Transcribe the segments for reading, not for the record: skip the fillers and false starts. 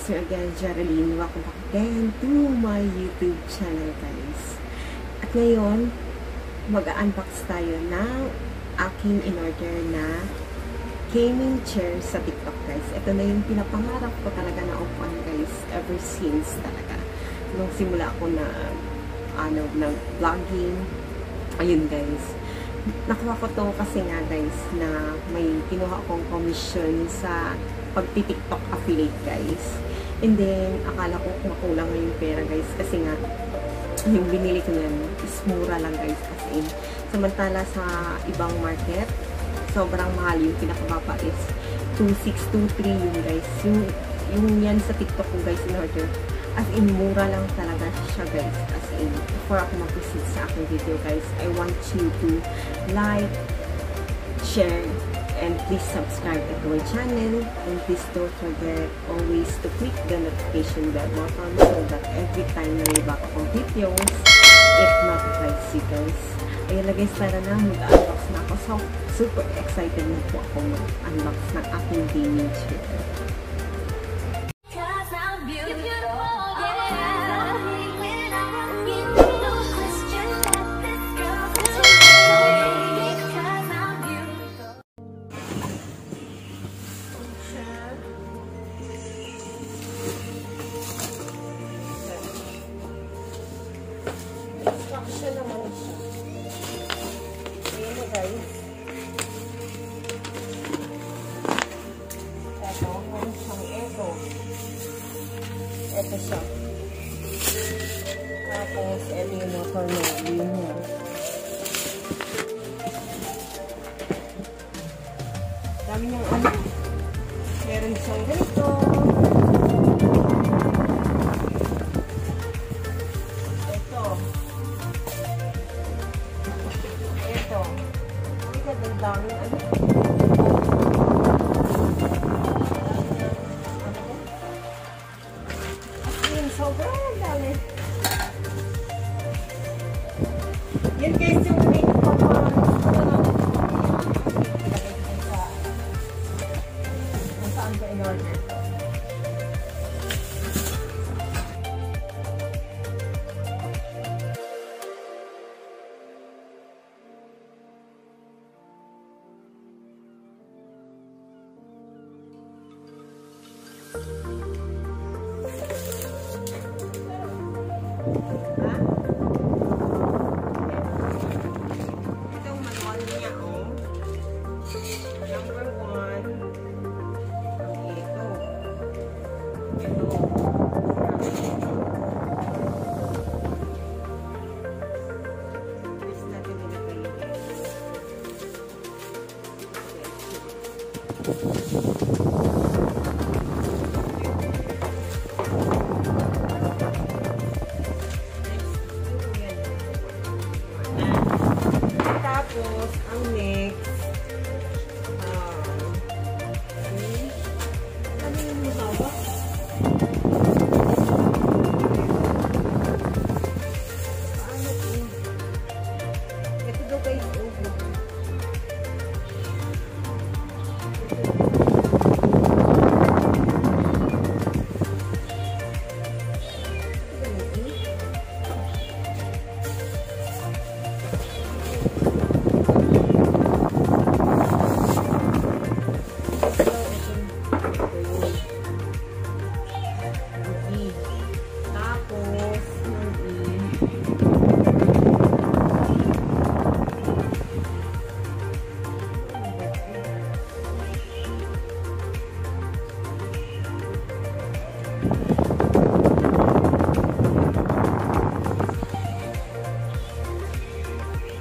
here again, Geraldine. Welcome back again to my YouTube channel, guys. At ngayon, mag-unbox tayo ng aking in-order na gaming chair sa TikTok, guys. Ito na yung pinapangarap ko talaga na upuan, guys, ever since talaga. Nung simula ako na vlogging, ayun, guys. Nakuha ko to kasi nga, guys, na may kinuha akong commission sa pagti-TikTok affiliate, guys. And then, akala ko makulang na yung pera, guys, kasi nga, yung binili ko yan is mura lang, guys, as in. Samantala sa ibang market, sobrang mahal. Yung pinakababa is 2,623 yun, guys. Yung yan sa TikTok ko, guys, in order. As in, mura lang talaga siya, guys. As in, before ako mag-proceed sa aking video, guys, I want you to like, share, and please subscribe to my channel. And please don't forget always to click the notification bell button so that every time na may bago akong videos, it notifies you, guys. Ayun na, guys, tara na, mag-unbox na ako. So, super excited na po ako mag-unbox ng aking gaming chair. Instruction naman siya. Ayan na, guys. Ito, meron siyang ito. Ito siya. Tapos, ito yung motor na yun niya. Dami niyang ano. Meron siyang ganito. Ang dami ano. Asin, sobrang dami. Yan, guys, yung link ko kung saan ka in-order. Itong manual niya, oh. Number 1. Ito. Please natin nilagay ito. Tapos, ang next, ano yung mahaba? Paano ito? Ito daw, guys, over.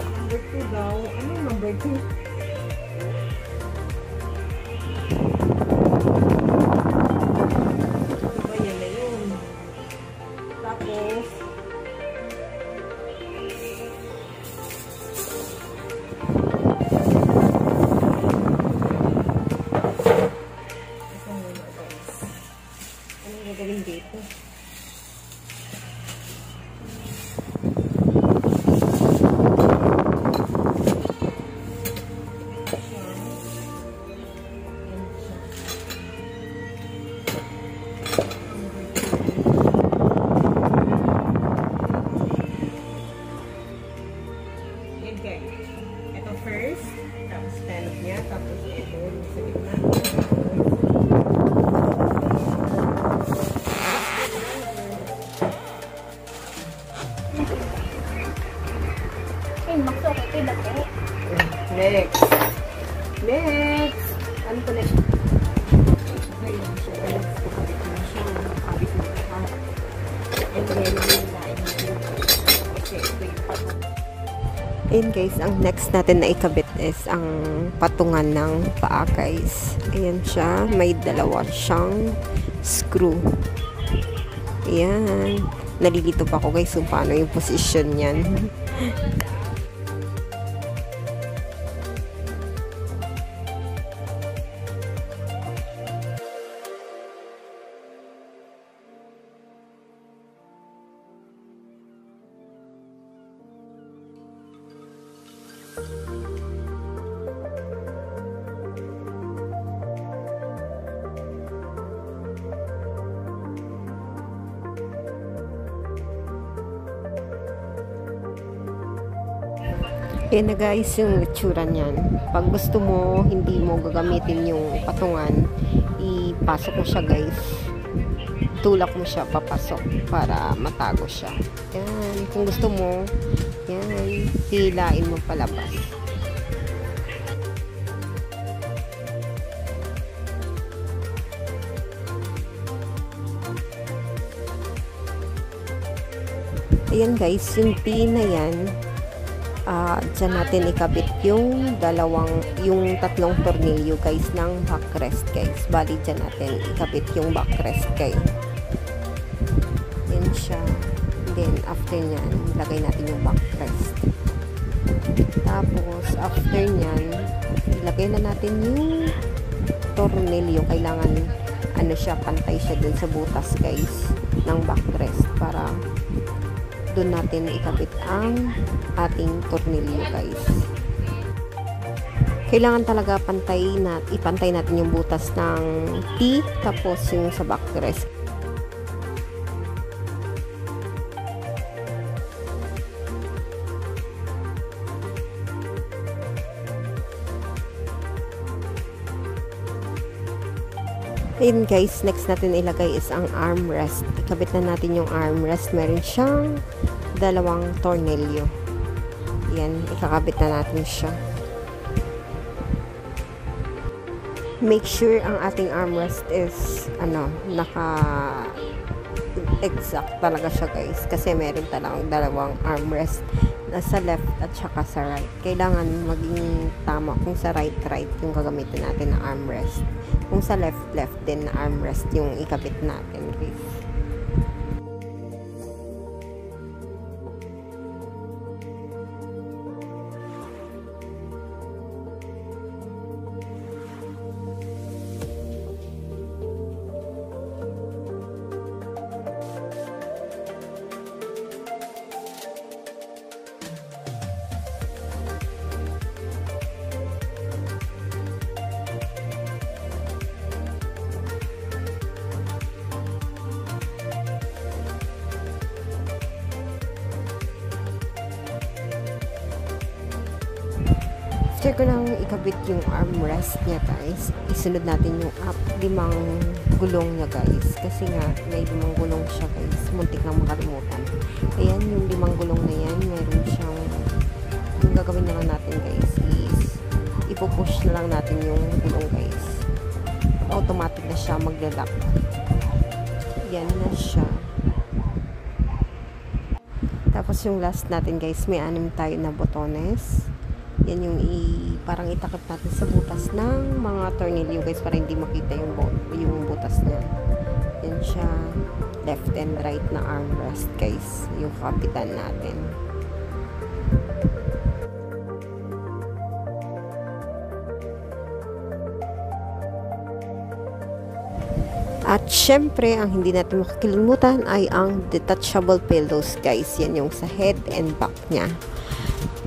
Number 2 daw. Ano number 2? Diba yan na yun? Tapos, ito muna, guys. Ano yung gagawin dito? Ayan yung hilain natin. Kasi ito yung patungan. Ayan guys, ang next natin na ikabit is ang patungan ng paa guys. Ayan siya. May dalawa siyang screw. Ayan. Nalilito pa ako guys kung paano yung position niyan. Yan na guys yung itsura niyan. Pag gusto mo, hindi mo gagamitin yung patungan, ipasok mo siya guys. Tulak mo siya papasok para matago siya. Yan. Kung gusto mo, yan. Hilain mo palabas. Ayan guys, yung pin na yan, dyan natin ikabit yung tatlong tornilyo guys ng backrest guys. Bali dyan natin ikabit yung backrest guys. Yan siya. Then after nyan, ilagay natin yung backrest. Tapos after nyan, ilagay na natin yung tornilyo. Kailangan ano siya, pantay siya dun sa butas guys ng backrest para doon natin ikabit ang ating tornilyo guys. Kailangan talaga ipantay natin yung butas ng T tapos yung sa backrest. Ayun guys, next natin ilagay is ang armrest. Ikabit na natin yung armrest. Meron siyang dalawang tornilyo. Yan, ikakabit na natin siya. Make sure ang ating armrest is naka-exact talaga siya guys. Kasi meron talagang dalawang armrest sa left at saka sa right. Kailangan maging tama kung sa right yung gagamitin natin na armrest. Kung sa left din na armrest yung ikabit natin guys. After ko lang ikabit yung armrest niya guys, isunod natin yung 5 gulong niya guys. Kasi nga, may 5 gulong siya guys. Muntik lang makalimutan. Ayan, yung 5 gulong na yan, meron siyang, yung gagawin na lang natin guys is, ipupush na lang natin yung gulong guys. Automatic na siya maglalak. Yan na siya. Tapos yung last natin guys, may 6 tayo na botones. Yan yung parang itakip natin sa butas ng mga tornilyo guys para hindi makita yung butas niya. Yan siya, left and right na armrest guys, yung kapitan natin. At syempre, ang hindi natin makakalimutan ay ang detachable pillows guys. Yan yung sa head and back niya.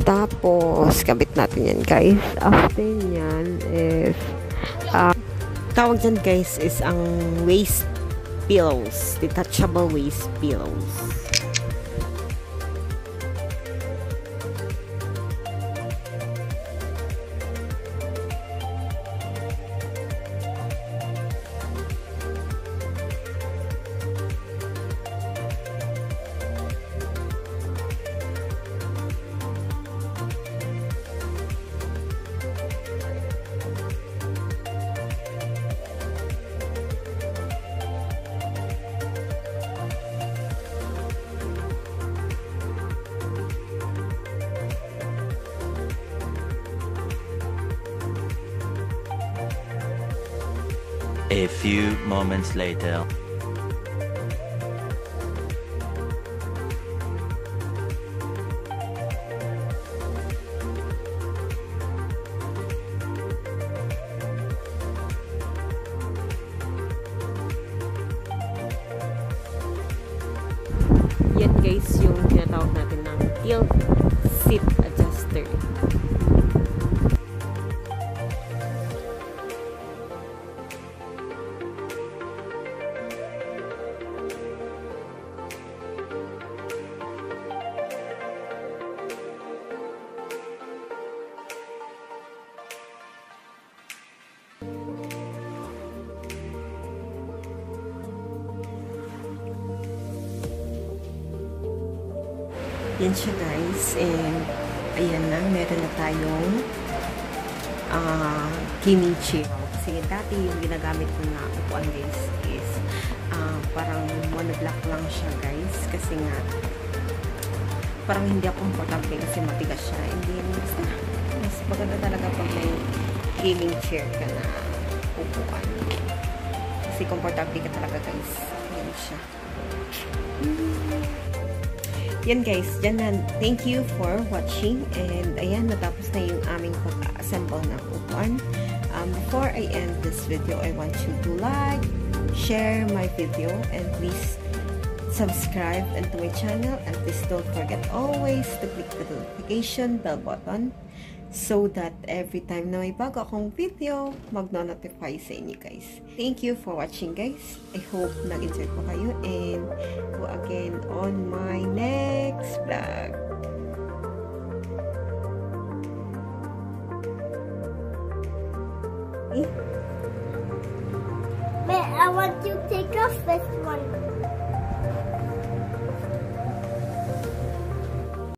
Tapos, kabit natin yan guys. After yan is, tawag dyan guys is ang waist pillows. Detachable waist pillows. A few moments later. Yan guys, yung tinatawag natin ng tilt seat adjuster. Yan siya guys, and ayan na, meron na tayong gaming chair. Kasi dati yung ginagamit ko na upuan guys is parang monoblock lang siya guys, kasi nga parang hindi ako komportable kasi matigas siya. Hindi, basta mas maganda talaga pag may gaming chair ka na upuan, kasi komportable ka talaga guys. Yan siya. Yan guys, dyan na. Thank you for watching. And ayan, natapos na yung aming pag-assemble ng upuan. Before I end this video, I want you to like, share my video, and please subscribe to my channel. And please don't forget always to click the notification bell button so that every time na may bago akong video, magno-notify sa inyo guys. Thank you for watching guys. I hope nag-enjoy po kayo, and go again on my next vlog. Wait, I want you to take off this one.